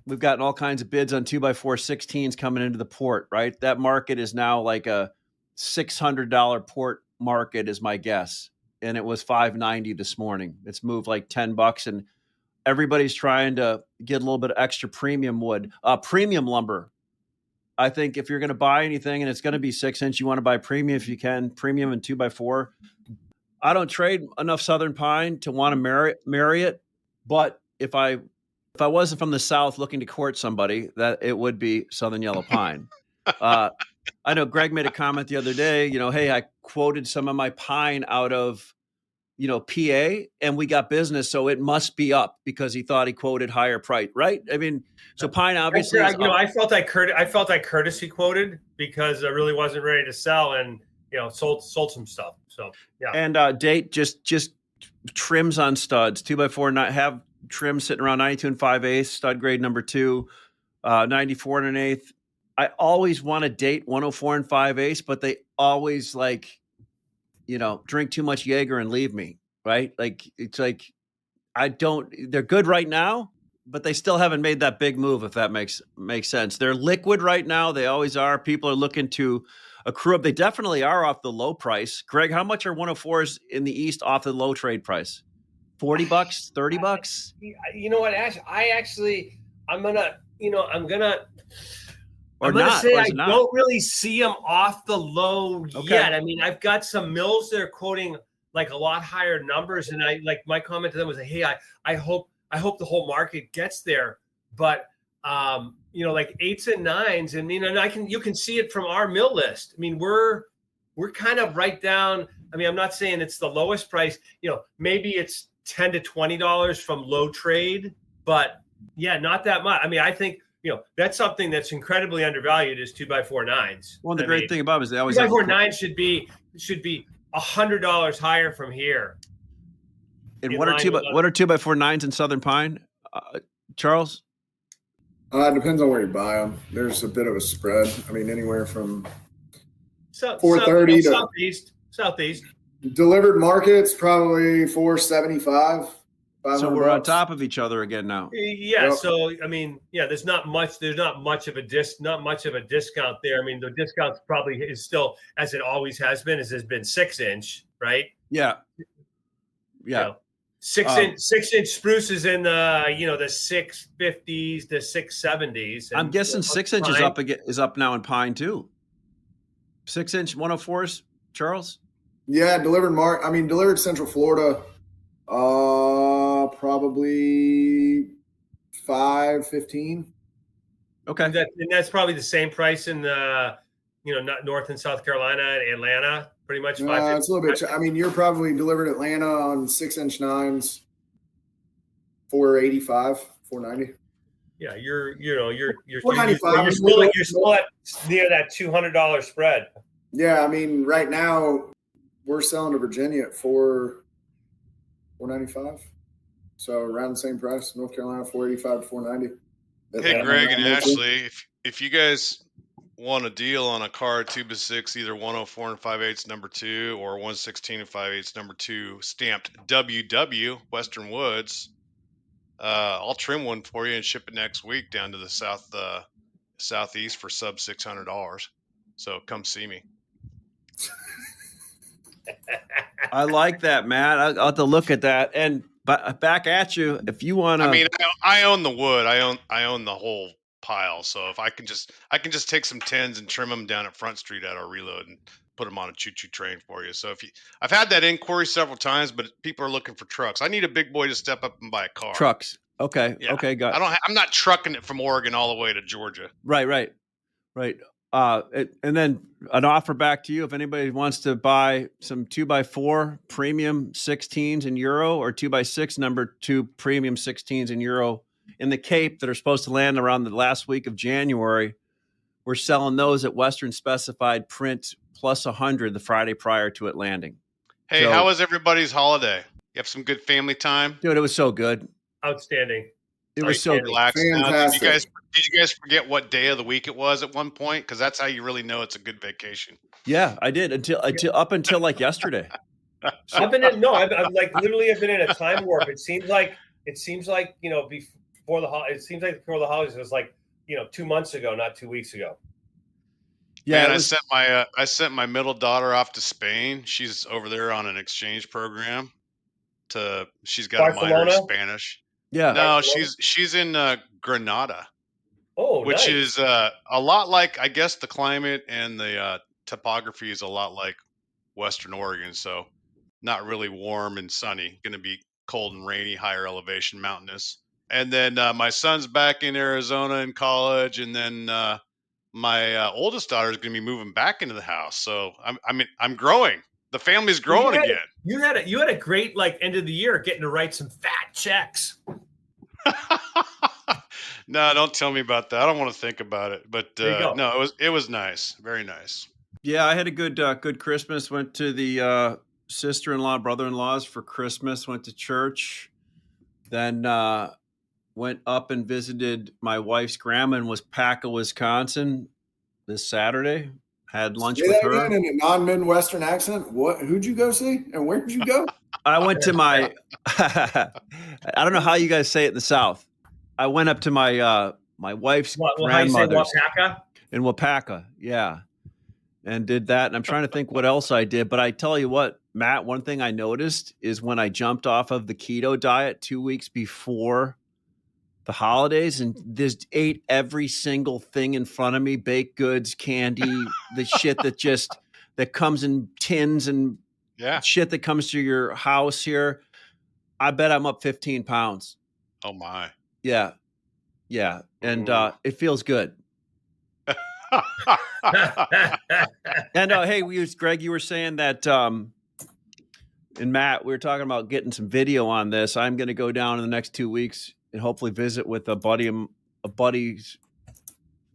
Speaker 2: we've gotten all kinds of bids on 2x4 16s coming into the port. Right, that market is now like a $600 port market, is my guess. And it was $590 this morning. It's moved like $10, and everybody's trying to get a little bit of extra premium wood, premium lumber. I think if you're going to buy anything and it's going to be 6-inch, you want to buy premium if you can, premium and 2x4. I don't trade enough Southern Pine to want to marry it, but if I wasn't from the South looking to court somebody, that it would be Southern Yellow Pine. I know Gregg made a comment the other day, hey, I quoted some of my pine out of, PA, and we got business, so it must be up because he thought he quoted higher price, right? I mean, so pine obviously.
Speaker 5: I felt I courtesy quoted because I really wasn't ready to sell, and sold some stuff. So yeah. And
Speaker 2: date just trims on studs, 2x4, not have trim sitting around 92 and 5/8, stud grade number 2, 94 and 1/8. I always want to date 104 and 5/8, but they always drink too much Jaeger and leave me. right? Like it's like they're good right now, but they still haven't made that big move, if that makes sense. They're liquid right now. They always are. People are looking to accrue up. They definitely are off the low price. Gregg, how much are 104s in the East off the low trade price? $40, $30?
Speaker 5: You know what, Ash? I'm gonna
Speaker 2: Or
Speaker 5: I'm gonna
Speaker 2: not?
Speaker 5: say
Speaker 2: Or
Speaker 5: I
Speaker 2: is it not?
Speaker 5: don't really see them off the low
Speaker 2: Okay.
Speaker 5: yet. I mean, I've got some mills that are quoting like a lot higher numbers, and I like my comment to them was, hey, I hope the whole market gets there, but like 8s and 9s, and you can see it from our mill list. I mean, we're kind of right down. I mean, I'm not saying it's the lowest price. Maybe it's $10 to $20 from low trade, but yeah, not that much. I mean, I think that's something that's incredibly undervalued is 2x4 9s.
Speaker 2: Well, the great thing about it is they always
Speaker 5: 2x4 9s should be $100 higher from here.
Speaker 2: And what are 2x4 9s in Southern Pine, Charles?
Speaker 4: It depends on where you buy them. There's a bit of a spread. I mean, anywhere from
Speaker 5: 430 to southeast.
Speaker 4: Delivered markets probably 475.
Speaker 2: So we're on top of each other again now.
Speaker 5: Yeah. Yep. So I mean, there's not much of a discount there. I mean, the discount probably is still, as it always has been, has been 6-inch, right?
Speaker 2: Yeah.
Speaker 5: 6-inch spruce is in the the 650s to 670s.
Speaker 2: I'm guessing 6-inch is up now in Pine too. 6-inch 104s, Charles.
Speaker 4: Yeah, delivered Central Florida. Probably 515.
Speaker 2: Okay.
Speaker 5: And that's probably the same price in the, North and South Carolina and Atlanta, pretty much.
Speaker 4: It's a little bit. I mean, you're probably delivered Atlanta on 6-inch 9s, 485, 490.
Speaker 5: Yeah, you're
Speaker 4: 495.
Speaker 5: You're still at near that $200 spread.
Speaker 4: Yeah, I mean, right now we're selling to Virginia at 495. So around the same price. North Carolina 485 to 490.
Speaker 3: Hey, Gregg and Ashley, if you guys want a deal on a car 2x6, either 104 and 5/8 number 2 or 116 and 5/8 number 2 stamped WW Western Woods, I'll trim one for you and ship it next week down to the southeast for sub $600. So come see me.
Speaker 2: I like that, Matt. I'll have to look at that. And back at you if you want to.
Speaker 3: I mean, I own the wood. I own the whole pile. So if I can just take some 10s and trim them down at Front Street at our reload and put them on a choo-choo train for you. So I've had that inquiry several times, but people are looking for trucks. I need a big boy to step up and buy a car.
Speaker 2: Trucks. Okay.
Speaker 3: Yeah.
Speaker 2: Okay. Got.
Speaker 3: I'm not trucking it from Oregon all the way to Georgia.
Speaker 2: Right. And then an offer back to you if anybody wants to buy some 2x4 premium 16s in Euro or 2x6 number 2 premium 16s in Euro in the Cape that are supposed to land around the last week of January. We're selling those at Western Specified print plus 100 the Friday prior to it landing.
Speaker 3: Hey, how was everybody's holiday? You have some good family time?
Speaker 2: Dude, it was so good.
Speaker 5: Outstanding.
Speaker 2: It was so
Speaker 3: relaxed.
Speaker 4: Fantastic.
Speaker 3: Did you guys forget what day of the week it was at one point? Because that's how you really know it's a good vacation.
Speaker 2: Yeah, I did until like yesterday.
Speaker 5: I've been in I've been in a time warp. It seems like before the holidays. It seems like before the holidays it was like 2 months ago, not 2 weeks ago.
Speaker 3: Yeah, and I sent my middle daughter off to Spain. She's over there on an exchange program. She's got
Speaker 5: Barcelona?
Speaker 3: a minor in Spanish.
Speaker 2: Yeah.
Speaker 3: No, she's in Granada.
Speaker 5: Oh,
Speaker 3: which
Speaker 5: nice.
Speaker 3: is a lot like, I guess the climate and the topography is a lot like Western Oregon. So not really warm and sunny, going to be cold and rainy, higher elevation, mountainous. And then my son's back in Arizona in college. And then my oldest daughter is going to be moving back into the house. So I'm growing. The family's growing again.
Speaker 5: You had a great end of the year getting to write some fat checks.
Speaker 3: No, don't tell me about that. I don't want to think about it. But no, it was nice, very nice.
Speaker 2: Yeah, I had a good Christmas. Went to the sister-in-law, brother-in-laws for Christmas. Went to church, then went up and visited my wife's grandma in Waspaka, Wisconsin, this Saturday. Had lunch
Speaker 4: Say
Speaker 2: with
Speaker 4: that
Speaker 2: her.
Speaker 4: again in a non-Midwestern accent. Who'd you go see, and where'd you go?
Speaker 2: I went to my. I don't know how you guys say it in the South. I went up to my my wife's grandmother's
Speaker 5: Wapaka?
Speaker 2: in Wapaka, yeah, and did that. And I'm trying to think what else I did. But I tell you what, Matt, one thing I noticed is when I jumped off of the keto diet 2 weeks before the holidays and just ate every single thing in front of me, baked goods, candy, the shit that comes in tins and shit that comes to your house here. I bet I'm up 15 pounds.
Speaker 3: Oh my.
Speaker 2: Yeah. Yeah. And it feels good. And hey, Greg, you were saying that and Matt, we were talking about getting some video on this. I'm going to go down in the next 2 weeks and hopefully visit with a buddy's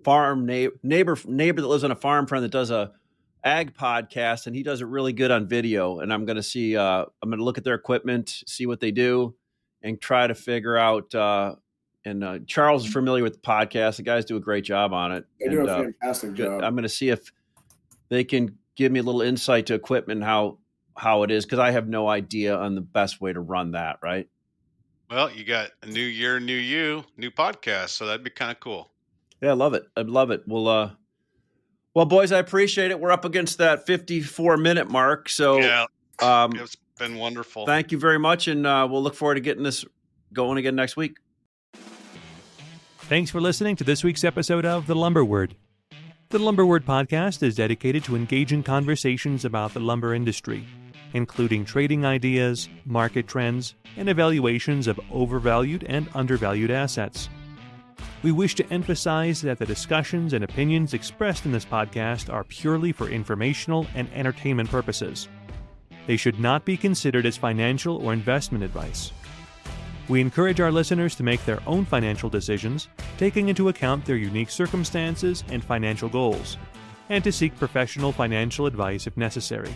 Speaker 2: farm neighbor that lives on a farm friend that does a ag podcast, and he does it really good on video. And I'm going to see, I'm going to look at their equipment, see what they do, and try to figure out. And Charles is familiar with the podcast. The guys do a great job on it.
Speaker 4: They do a fantastic job.
Speaker 2: I'm going to see if they can give me a little insight to equipment and how it is, because I have no idea on the best way to run that, right?
Speaker 3: Well, you got a new year, new you, new podcast, so that'd be kind of cool.
Speaker 2: Yeah, I love it. I'd love it. Well, boys, I appreciate it. We're up against that 54-minute mark, so
Speaker 3: yeah, it's been wonderful.
Speaker 2: Thank you very much, and we'll look forward to getting this going again next week.
Speaker 1: Thanks for listening to this week's episode of The Lumber Word. The Lumber Word podcast is dedicated to engaging conversations about the lumber industry, including trading ideas, market trends, and evaluations of overvalued and undervalued assets. We wish to emphasize that the discussions and opinions expressed in this podcast are purely for informational and entertainment purposes. They should not be considered as financial or investment advice. We encourage our listeners to make their own financial decisions, taking into account their unique circumstances and financial goals, and to seek professional financial advice if necessary.